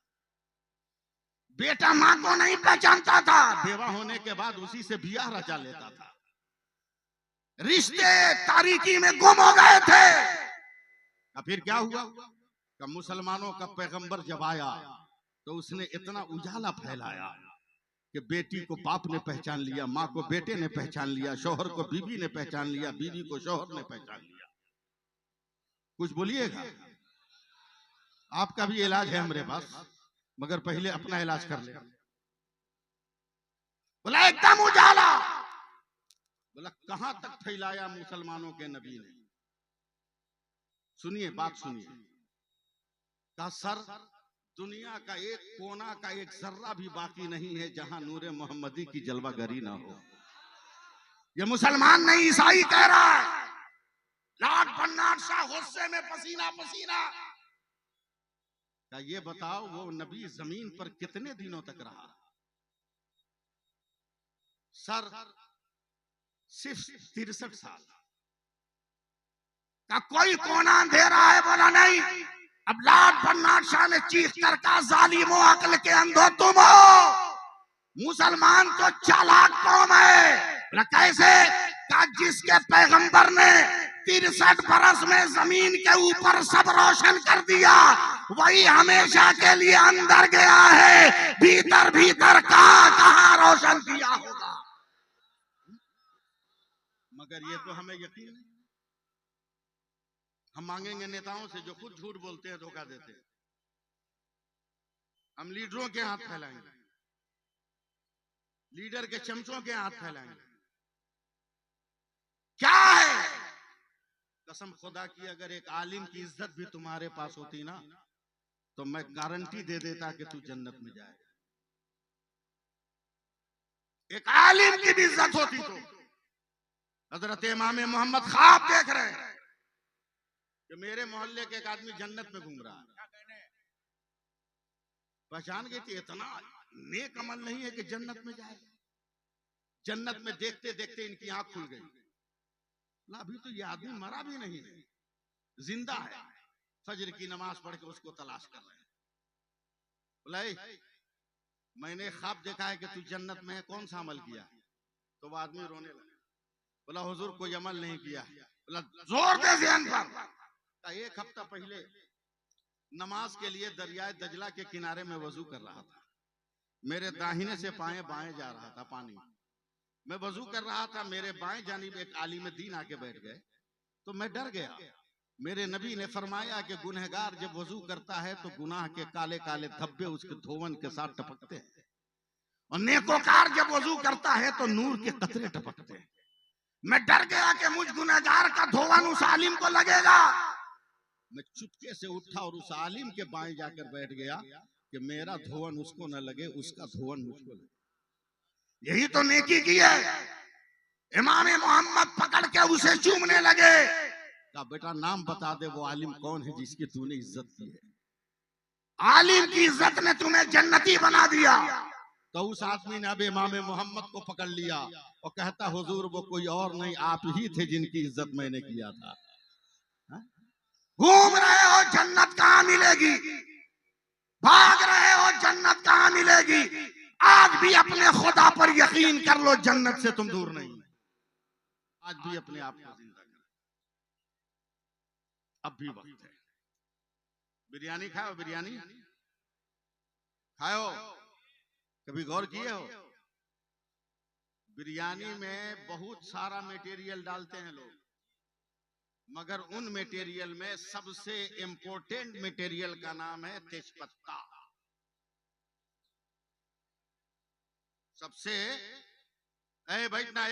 बेटा माँ को नहीं पहचानता था, बेवा होने के बाद उसी से बियाह रचा लेता था। रिश्ते तारीकी में गुम हो गए थे। फिर क्या हुआ कि मुसलमानों का पैगंबर जब आया तो उसने इतना उजाला फैलाया कि बेटी को बाप ने पहचान लिया, माँ को बेटे ने पहचान लिया, शौहर को बीवी ने पहचान लिया, बीवी को शौहर ने पहचान लिया। कुछ बोलिएगा? आपका भी इलाज है हमारे पास, मगर पहले अपना इलाज कर ले। बोला एकदम उजाला। बोला कहां तक फैलाया मुसलमानों के नबी ने? सुनिए बात सुनिए। कहा सर दुनिया का एक कोना का एक जर्रा भी बाकी नहीं है जहां नूरे मोहम्मदी की जलवागरी ना हो। ये मुसलमान नहीं ईसाई कह रहा है। लाट भन्नाट सा गुस्से में पसीना पसीना। ये बताओ वो नबी जमीन पर कितने दिनों तक रहा? सर सिर्फ 63 साल। का कोई कोना अंधेरा है? बोला नहीं। अब लाट भन्नाट शाह ने चीख कर कहा जालिमो अक्ल के अंधो तुम हो, मुसलमान तो चालाक कौम है। बोला कैसे? का जिसके पैगंबर ने 63 बरस में जमीन के ऊपर सब रोशन कर दिया, वही हमेशा के लिए अंदर गया है, भीतर भीतर कहां रोशन किया होगा। मगर ये तो हमें यकीन नहीं। हम मांगेंगे नेताओं से जो खुद झूठ बोलते हैं, धोखा देते हैं। हम लीडरों के हाथ फैलाएंगे, लीडर के चमचों के हाथ फैलाएंगे। क्या है? कसम खुदा की अगर एक आलिम की इज्जत भी तुम्हारे पास होती ना तो मैं गारंटी दे देता कि तू जन्नत में जाएगा। एक आलिम की भी इज्जत होती तो हजरत इमाम मोहम्मद ख्वाब देख रहे हैं कि मेरे मोहल्ले के एक आदमी जन्नत में घूम रहा है। पहचान गए कि इतना नेक अमल नहीं है कि जन्नत में जाए। जन्नत में देखते देखते इनकी आंख खुल गई। अभी तो ये आदमी मरा भी नहीं है, जिंदा है। फजर की नमाज पढ़ के उसको तलाश कर रहे हैं। बोला मैंने ख्वाब देखा है कि तू जन्नत में है, कौन सा अमल किया? तो वो आदमी रोने लगा। बोला हुजूर कोई अमल नहीं किया। बोला जोर दे ज़हन पर। एक हफ्ता पहले नमाज के लिए दरियाए दजला के किनारे में वजू कर रहा था। मेरे दाहिने से बाएं बाएं जा रहा था पानी। मैं वजू कर रहा था, मेरे बाएं जानिब एक आलिम दीन आके बैठ गए तो मैं डर गया। मेरे नबी ने फरमाया कि गुनहगार जब वजू करता है तो गुनाह के काले काले धब्बे उसके धोवन के साथ टपकते हैं, और नेकोकार जब वजू करता है तो नूर के कतरे टपकते हैं। मैं डर गया कि मुझ गुनहगार का धोवन उस आलिम को लगेगा। मैं चुपके से उठा और उस आलिम के बाएं जाकर बैठ गया कि मेरा धोवन उसको न लगे, उसका धोवन मुझको लगे। यही तो नेकी की है। इमाम मोहम्मद पकड़ के उसे चूमने लगे। कहा बेटा नाम बता दे वो आलिम कौन है जिसकी तूने इज्जत की है। आलिम की इज्जत ने तुम्हें जन्नती बना दिया। तो उस आदमी ने अब इमाम मोहम्मद को पकड़ लिया और कहता हुजूर वो कोई और नहीं आप ही थे जिनकी इज्जत मैंने किया था। घूम रहे हो जन्नत कहाँ मिलेगी, भाग रहे हो जन्नत कहाँ मिलेगी। आज भी अपने खुदा पर यकीन कर लो, जन्नत से तुम दूर नहीं। आज भी अपने आप को जिंदा करो, अब भी वक्त है। बिरयानी खाओ, बिरयानी खाओ, कभी गौर किए हो? बिरयानी में बहुत सारा मटेरियल डालते हैं लोग, मगर उन मटेरियल में सबसे इंपॉर्टेंट मटेरियल का नाम है तेजपत्ता। सबसे बैठना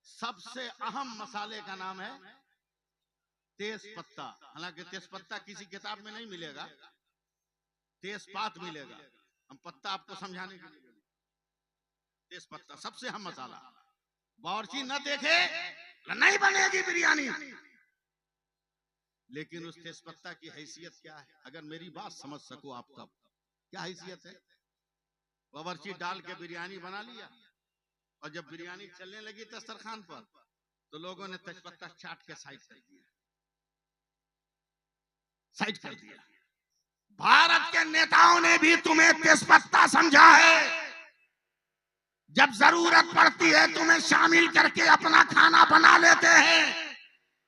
सबसे अहम मसाले का नाम है तेजपत्ता। हालांकि तेजपत्ता किसी किताब में नहीं मिलेगा, तेजपात मिलेगा। हम पत्ता आपको समझाने के लिए, तेजपत्ता सबसे अहम मसाला। बावर्ची न देखे नहीं बनेगी बिरयानी। लेकिन उस तेजपत्ता की हैसियत क्या है? अगर मेरी बात समझ सको आप तब क्या हैसियत है? बावर्ची डाल के बिरयानी बना लिया, और जब बिरयानी चलने लगी दस्तरखान पर तो लोगों ने तेजपत्ता चाट के साइड कर दिया, साइड कर दिया। भारत के नेताओं ने भी तुम्हें तेजपत्ता समझा है। जब जरूरत पड़ती है तुम्हें शामिल करके अपना खाना बना लेते हैं,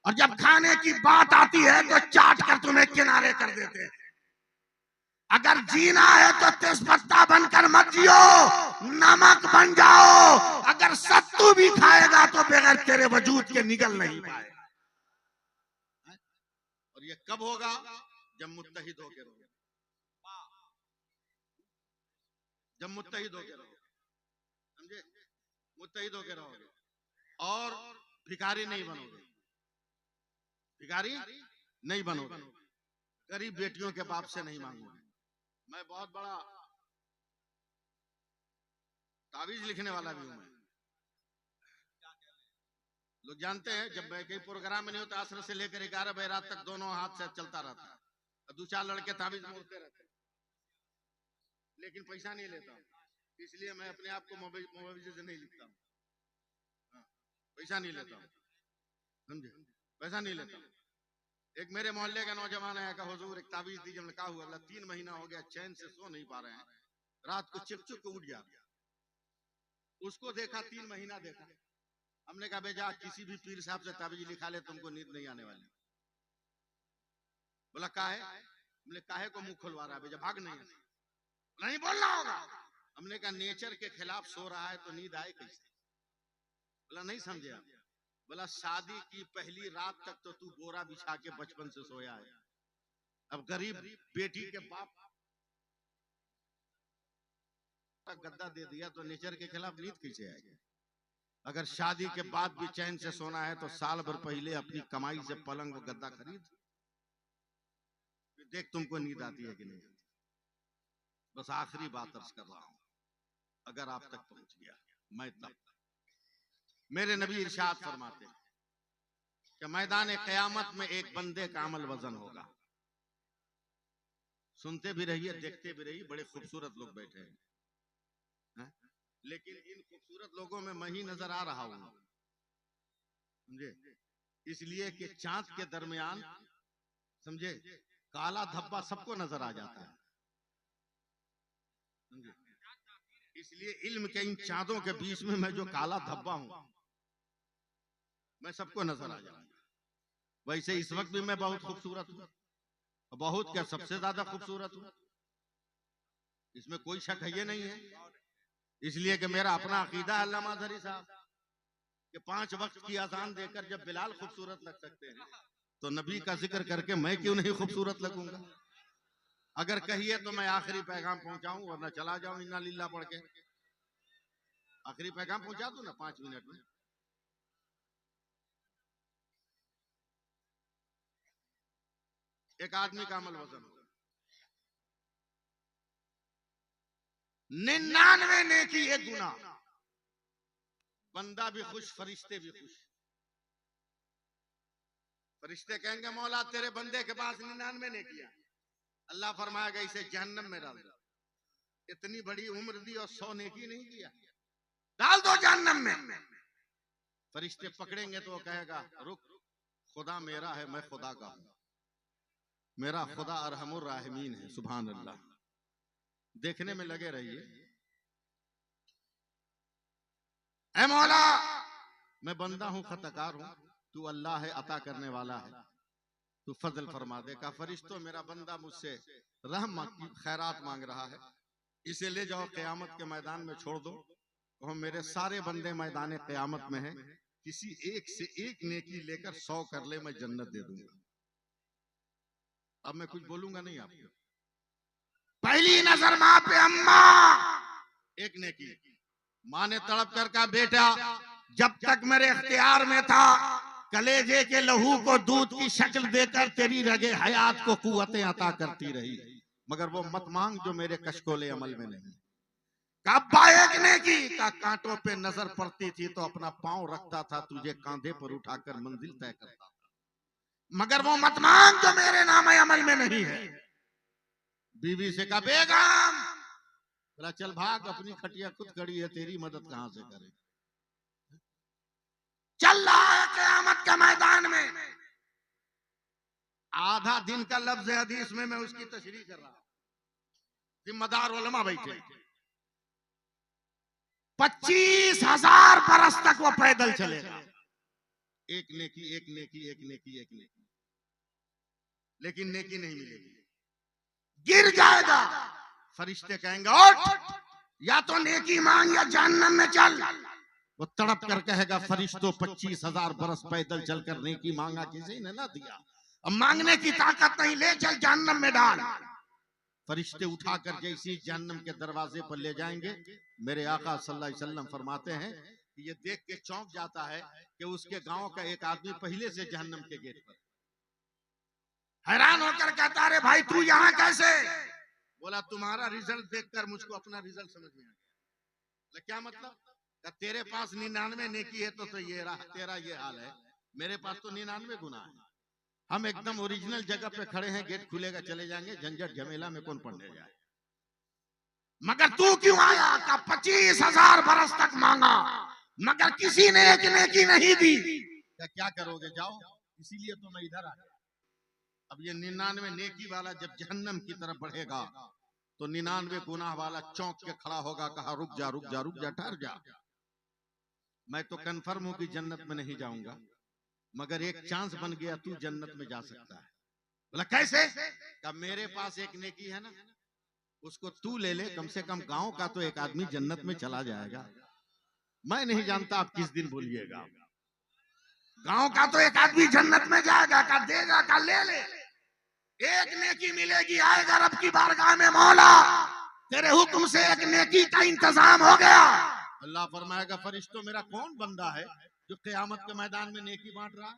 और जब खाने की बात आती है तो चाट कर तुम्हें किनारे कर देते हैं। अगर जीना है तो तेजपत्ता बनकर मत जियो, नमक बन जाओ। अगर सत्तू भी खाएगा तो बगैर तेरे वजूद के निगल नहीं पाएगा। और ये कब होगा? जब मुत्तहिद होकर रहोगे, जब मुत्तहिद होकर रहोगे, समझे? मुत्तहिद होकर रहोगे और भिखारी नहीं बनोगे, भिखारी नहीं बनोगे, गरीब बेटियों के बाप से नहीं मांगोगे। मैं बहुत बड़ा तावीज लिखने वाला भी हूं। मैं, लोग जानते हैं, जब मैं कहीं प्रोग्राम में नहीं होता, असर से लेकर 11 बजे रात तक दोनों हाथ से चलता रहता है, और 2-4 लड़के तावीज मोड़ते रहते हैं, लेकिन पैसा नहीं लेता हूं। इसलिए मैं अपने आप को मुआवजे से नहीं लिखता हूं। पैसा नहीं लेता हूं, समझे? पैसा नहीं लेता हूं। एक मेरे मोहल्ले का नौजवान आया, कहा हुजूर एक तावीज दीजिए। हमने कहा हुआ, अल्लाह 3 महीना हो गया चैन से सो नहीं पा रहे हैं, रात को चिक चिक उठ गया। उसको देखा, 3 महीना देखा। हमने कहा बेजा किसी भी पीर साहब से तावीज लिखा ले, तुमको नींद नहीं आने वाली। बोला काहे? हमने काहे को मुंह खुलवा रहा है बेजा, भाग नहीं बोलना होगा। हमने कहा नेचर के खिलाफ सो रहा है तो नींद आए कैसे? बोला नहीं समझे आप। बोला शादी की पहली रात तक तो तू बोरा बिछा के बचपन से सोया है, अब गरीब बेटी के बाप गद्दा दे दिया तो नेचर के खिलाफ नींद कैसे आएगी? अगर शादी के बाद भी चैन से सोना है तो साल भर पहले अपनी कमाई से पलंग और गद्दा खरीद, देख तुमको नींद आती है कि नहीं। बस आखिरी बात अर्ज कर रहा हूं, अगर आप तक पहुंच गया मैं तब, मेरे नबी इरशाद फरमाते हैं कि मैदान क़यामत में एक बंदे का अमल वजन होगा। सुनते भी रहिए, देखते भी रहिए, बड़े खूबसूरत लोग बैठे हैं, लेकिन इन खूबसूरत लोगों में मैं ही नजर आ रहा हूं, समझे? इसलिए कि चांद के दरमियान, समझे, काला धब्बा सबको नजर आ जाता है, समझे? इसलिए इल्म के इन चांदों के बीच में मैं जो काला धब्बा हूं, मैं सबको नजर आ जाऊंगा। वैसे इस वक्त भी मैं बहुत खूबसूरत हूं, बहुत क्या सबसे ज्यादा खूबसूरत हूं, इसमें कोई शक है ये नहीं है। इसलिए कि मेरा अपना अकीदा है अल्लामा अज़हरी साहब कि 5 वक्त की अज़ान देकर जब बिलाल खूबसूरत लग सकते हैं तो नबी का जिक्र करके मैं क्यों नहीं खूबसूरत लगूंगा? अगर कहिए तो मैं आखिरी पैगाम पहुंचाऊं, वरना चला जाऊं इन्ना लिल्लाह पढ़ के। आखिरी पैगाम पहुंचा दूं ना 5 मिनट में। एक आदमी का अमल वजन होगा 99 नेकी 1 गुना। बंदा भी खुश, फरिश्ते भी खुश। फरिश्ते कहेंगे मौला तेरे बंदे के पास 99 नेकियां, अल्लाह फरमाएगा इसे जहन्नम में डाल दो, इतनी बड़ी उम्र दी और 100 नेकी नहीं किया, डाल दो जहन्नम में। फरिश्ते पकड़ेंगे तो वो कहेगा रुक, खुदा मेरा है, मैं खुदा का हूं, मेरा खुदा अरहमुर राहिमीन है, सुभान अल्लाह। देखने में लगे रहिए। ऐ मौला मैं बंदा हूं, खताकार हूं, तू अल्लाह है, अता करने वाला है, तू फजल फरमा दे। का फरिश्तों मेरा बंदा मुझसे रहम खैरात मांग रहा है, इसे ले जाओ क़यामत के मैदान में छोड़ दो, और मेरे सारे बंदे मैदान क़यामत में हैं, किसी एक से एक नेकी लेकर 100 कर ले, मैं जन्नत दे दूंगा। अब मैं कुछ बोलूंगा नहीं आपको। पहली नजर माँ पे अम्मा, एक नेकी, माँ ने तड़प कर कहा बेटा जब तक मेरे इख्तियार में था कलेजे के लहू को दूध की शक्ल देकर तेरी रगे हयात को कुव्वतें अता करती रही, मगर वो मत मांग जो मेरे कशकोले अमल में नहीं। कब्बा एक नेकी का कांटों पे नजर पड़ती थी तो अपना पांव रखता था, तुझे कांधे पर उठाकर मंजिल तय करता था। मगर वो मत मांग जो मेरे नाम अमल में नहीं है। बीवी से कहा बेगम, बोला चल भाग, अपनी खटिया खुद खड़ी है, तेरी मदद कहां से करे। चल रहा है क़यामत के मैदान में, आधा दिन का लफ्ज़ हदीस में मैं उसकी तशरीह कर रहा हूं, जिम्मेदार उलमा बैठे, 25,000 बरस तक वो पैदल चलेगा, एक नेकी एक नेकी एक नेकी एक नेकी, लेकिन नेकी नहीं मिलेगी, गिर जाएगा। फरिश्ते कहेंगे उठ, या तो नेकी मांग या जहन्नम में चल। वो तड़प कर कहेगा फरिश्तों 25,000 बरस पैदल चलकर नेकी मांगा, किसी ने ना दिया, अब मांगने की ताकत नहीं, ले चल जहन्नम में डाल। फरिश्ते उठाकर जैसे ही जहन्नम के दरवाजे पर ले जाएंगे, मेरे आका सल्लल्लाहु अलैहि वसल्लम फरमाते हैं कि ये देख के चौंक जाता है कि उसके गांव का एक आदमी पहले से जहन्नम के गेट पर, हैरान होकर कहता अरे भाई तू यहाँ कैसे? बोला तुम्हारा रिजल्ट देखकर मुझको अपना रिजल्ट समझ में आ गया। क्या मतलब? तेरे पास 99 नेकी है तो ये तेरा ये हाल है, मेरे पास तो 99 गुनाह है। हम एकदम ओरिजिनल जगह पे खड़े हैं, गेट खुलेगा चले जाएंगे, झंझट झमेला में कौन पढ़ने जाए। मगर तू क्यों आया? का 25,000 बरस तक मांगा मगर किसी ने एक नेकी नहीं दी। क्या करोगे? जाओ, इसीलिए तो मैं इधर आया। अब ये 99 नेकी वाला जब जहन्नम की तरफ बढ़ेगा तो 99 गुनाह वाला चौंक के खड़ा होगा, कहा रुक जा रुक जा रुक जा, ठहर जा, मैं तो कन्फर्म हूं कि जन्नत में नहीं जाऊंगा, मगर एक चांस बन गया, तू जन्नत में जा सकता है। बोला कैसे? कहा मेरे पास एक नेकी है ना, उसको तू ले ले, कम से कम गांव का तो एक आदमी जन्नत में चला जाएगा। मैं नहीं जानता आप किस दिन बोलिएगा, गांव का तो एक आदमी जन्नत में जाएगा, का देगा, का ले ले, एक नेकी मिलेगी, आएगा रब की बारगाह में, मौला तेरे हुक्म से एक नेकी का इंतजाम हो गया। अल्लाह फरमाएगा फरिश्तों मेरा कौन बंदा है जो क़यामत के मैदान में नेकी बांट रहा?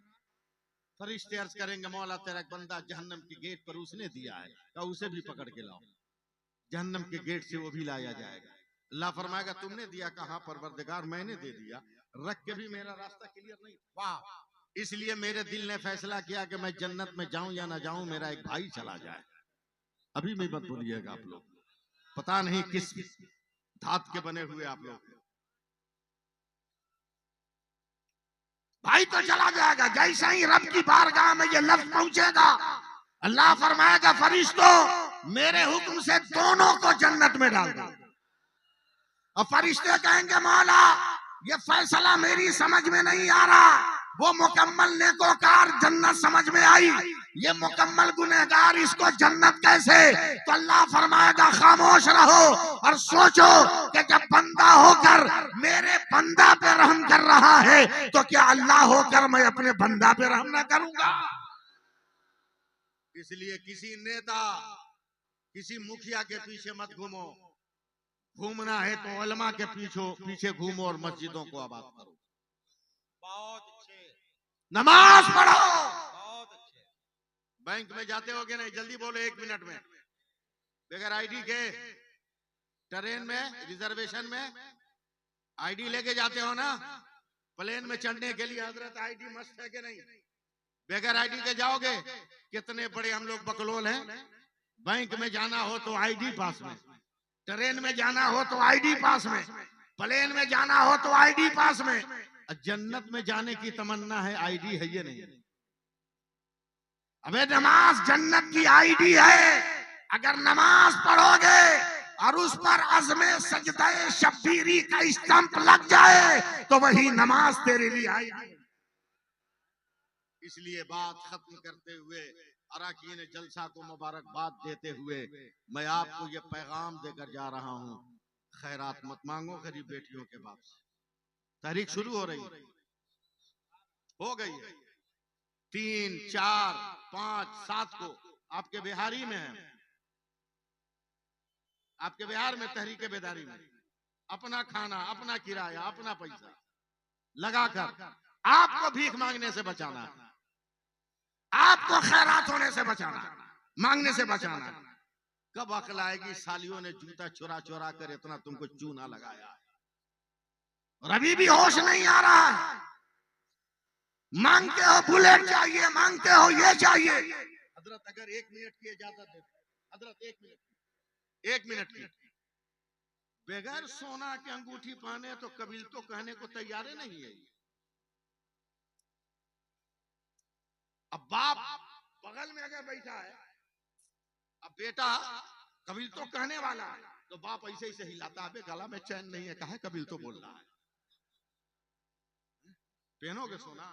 फरिश्ते अर्ज करेंगे मौला तेरा एक बंदा जहन्नम के गेट पर उसने दिया है, तो उसे भी पकड़ के लाओ। जहन्नम के गेट से वो भी लाया जाएगा। अल्लाह फरमाएगा तुमने दिया? कहा परवरदिगार मैंने दे दिया, रख के भी मेरा रास्ता क्लियर नहीं। वाह, इसलिए मेरे दिल ने फैसला किया कि मैं जन्नत में जाऊं या ना जाऊं, मेरा एक भाई चला जाए। अभी भी मत भूलिएगा आप लोग, पता नहीं किस धात के बने हुए आप लोग, भाई तो चला जाएगा। जैसे ही रब की बारगाह में ये लफ्ज पहुंचेगा, अल्लाह फरमाएगा फरिश्तों मेरे हुक्म से दोनों को जन्नत में डाल दो। और फरिश्ते कहेंगे मौला ये फैसला मेरी समझ में नहीं आ रहा, वो मुकम्मल नेकोकार जन्नत समझ में आई, ये मुकम्मल गुनहगार इसको जन्नत कैसे? तो अल्लाह फरमाएगा खामोश रहो और सोचो कि जब बंदा होकर मेरे बंदा पे रहम कर रहा है तो क्या अल्लाह होकर मैं अपने बंदा पे रहम ना करूंगा? इसलिए किसी नेता, किसी मुखिया के पीछे मत घूमो, घूमना है तो उलमा के पीछे घूमो और मस्जिदों को आबाद करो। बहुत अच्छे, नमाज पढ़ो। बहुत अच्छे। बैंक में जाते हो कि नहीं? जल्दी बोलो 1 मिनट में। बगैर आईडी के ट्रेन में रिजर्वेशन में आईडी लेके जाते हो ना, प्लेन में चढ़ने के लिए हजरत आईडी मस्त है कि नहीं? बगैर आईडी के जाओगे? कितने बड़े हम लोग बकलोल हैं। बैंक में जाना हो तो आईडी पास में, ट्रेन में जाना हो तो आईडी पास में, प्लेन में जाना हो तो आईडी पास में। जन्नत में जाने की तमन्ना है, आईडी है ये नहीं। अबे नमाज जन्नत की आईडी है। अगर नमाज पढ़ोगे और उस पर अज़्मे सजदे शब्बीरी का स्टंप लग जाए तो वही नमाज तेरे लिए आईडी। इसलिए बात खत्म करते हुए अराकीन जलसा को मुबारकबाद देते हुए मैं आपको ये पैगाम देकर जा रहा हूँ, खैरात मत मांगो गरीब बेटियों के बाप से। तहरीक शुरू हो रही हो गई है, 3, 4, 5, 7 को आपके बिहारी में है, आपके बिहार में तहरीक बेदारी में अपना खाना, अपना किराया, अपना पैसा लगाकर आपको भीख मांगने से बचाना है, आपको खैरात होने से बचाना, मांगने से बचाना। कब अकल आएगी? सालियों ने जूता चुरा चुरा कर इतना तुमको चूना लगाया और अभी भी होश नहीं आ रहा है। मांगते हो बुलेट चाहिए, मांगते हो ये चाहिए। हजरत अगर 1 मिनट की इजाजत दे, हजरत 1 मिनट की, बगैर सोना की अंगूठी पहने तो कबील तो कहने को तैयार नहीं है। अब बाप बगल में अगर बैठा है, अब बेटा कबील तो कहने वाला है, तो बाप ऐसे ही से हिलाता है, गला में चैन नहीं है, कहा कबील तो बोल रहा है। पहनोगे सोना?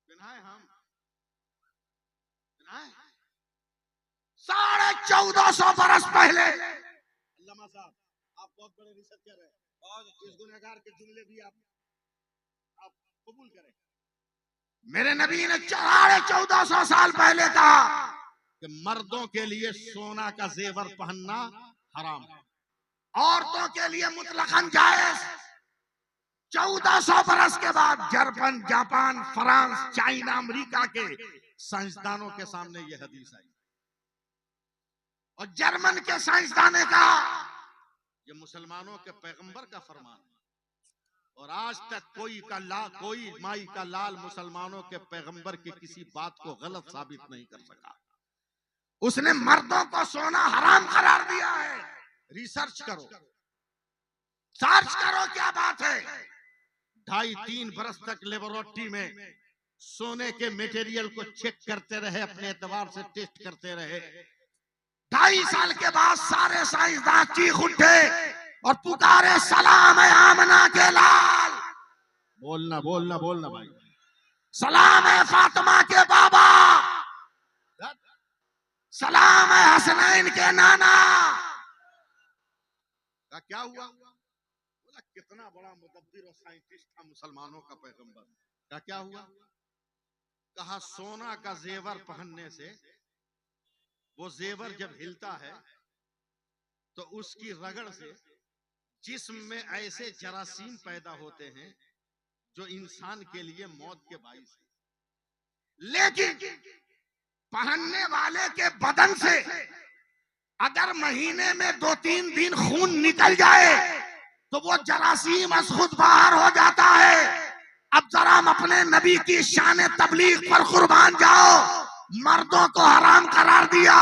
पहनाए हम? पहनाए? 1450 बरस पहले, अल्लामा साहब आप बहुत बड़े रिसर्चर हैं, बहुत इस अच्छे। गुनहगार के जुमले भी आप कबूल करें। मेरे नबी ने 1450 साल पहले कहा कि मर्दों के लिए सोना का जेवर पहनना हराम है, औरतों के लिए मुतलकन जायज। 1400 बरस के बाद German, Japan, France, China, America के साइंसदानों के सामने यह हदीस आई, और जर्मन के साइंसदान ने कहा यह मुसलमानों के पैगंबर का फरमान है, और आज तक कोई माई का लाल मुसलमानों के पैगंबर की किसी बात को गलत साबित नहीं कर सका। उसने मर्दों को सोना हराम करार दिया है। रिसर्च करो, सर्च करो क्या बात है। 2.5-3 बरस तक लेबोरेटरी में सोने के मटेरियल को चेक करते रहे, अपने एतबार से टेस्ट करते रहे। 2.5 साल के बाद सारे साइंसदान चीख उठे और पुकारे, सलाम है आमना के लाल, बोलना बोलना बोलना भाई, सलाम है फातिमा के बाबा, सलाम है हसनैन के नाना। क्या हुआ? बोला कितना बड़ा मुदब्बिर और साइंटिस्ट था मुसलमानों का पैगंबर। क्या हुआ? कहा सोना का जेवर पहनने से, वो जेवर जब हिलता है तो उसकी रगड़ से जिस्म में ऐसे जरासीम पैदा होते हैं जो इंसान के लिए मौत के बाइस है। लेकिन पहनने वाले के बदन से अगर महीने में 2-3 दिन खून निकल जाए तो वो जरासीम अस खुद बाहर हो जाता है। अब जरा हम अपने नबी की शान तबलीग पर कुर्बान जाओ। मर्दों को हराम करार दिया,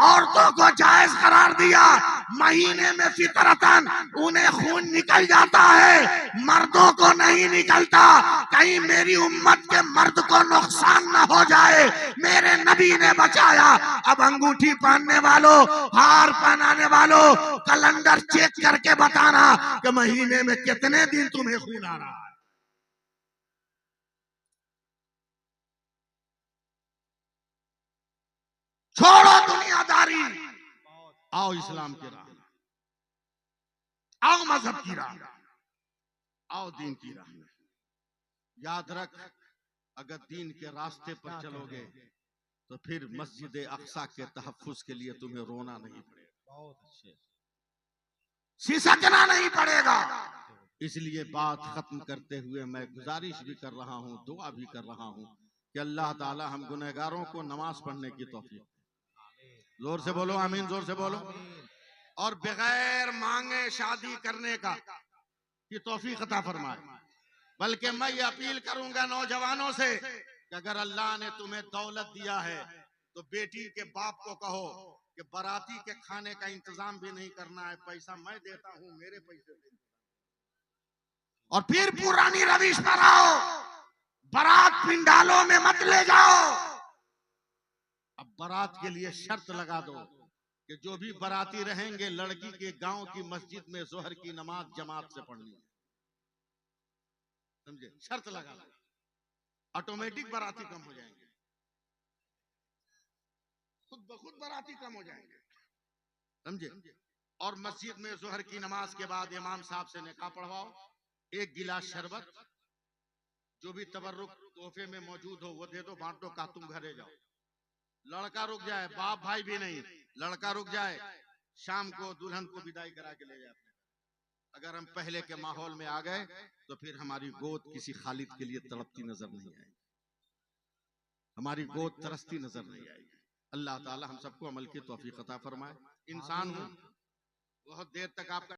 औरतों को जायज करार दिया। महीने में फितरतन उन्हें खून निकल जाता है, मर्दों को नहीं निकलता। कहीं मेरी उम्मत के मर्द को नुकसान न हो जाए, मेरे नबी ने बचाया। अब अंगूठी पहनने वालों, हार पहनाने वालों, कैलेंडर चेक करके बताना कि महीने में कितने दिन तुम्हें खून आ रहा है। छोड़ो दुनियादारी, आओ इस्लाम की राह, आओ मजहब की राह, आओ दीन की राह। याद रख, अगर दीन के रास्ते पर चलोगे तो फिर मस्जिद अक्सा के तहफ्फुज के लिए तुम्हें रोना नहीं पड़ेगा, बहुत अच्छे। सिसकना नहीं पड़ेगा। इसलिए बात खत्म करते हुए मैं गुजारिश भी कर रहा हूँ, दुआ भी कर रहा हूँ कि अल्लाह ताला हम गुनहगारों को नमाज पढ़ने की तौफीक। जोर से बोलो आमीन, जोर से बोलो। और बगैर मांगे शादी करने का की तौफीक अता फरमाए। बल्कि मैं ये अपील करूंगा नौजवानों से कि अगर अल्लाह ने तुम्हें दौलत दिया है तो बेटी के बाप को कहो कि बाराती के खाने का इंतजाम भी नहीं करना है, पैसा मैं देता हूं, मेरे पैसे दे। और फिर पुरानी रविश पर आओ, बारात पिंडालों में मत ले जाओ। अब बारात के लिए शर्त लगा दो कि जो भी बाराती रहेंगे लड़की के गांव की मस्जिद में जोहर की नमाज जमात से पढ़नी है, समझे? शर्त लगा दो, ऑटोमेटिक बाराती कम हो जाएंगे, खुद ब खुद बाराती कम हो जाएंगे, समझे? और मस्जिद में जोहर की नमाज के बाद इमाम साहब से निकाह पढ़वाओ, 1 गिलास शरबत, जो भी तबर्रुक तोहफे में मौजूद हो वो दे दो, बांट दो, का तुम घरे जाओ। लड़का रुक जाए, बाप भाई भी नहीं, लड़का रुक जाए, शाम को दुल्हन को विदाई करा के ले जाते हैं। अगर हम पहले के माहौल में आ गए तो फिर हमारी गोद किसी खालिद के लिए तड़पती नजर नहीं आएगी, हमारी गोद तरसती नजर नहीं आएगी। अल्लाह ताला हम सबको अमल की तौफीक अता फरमाए। इंसान हूं, बहुत देर तक आपका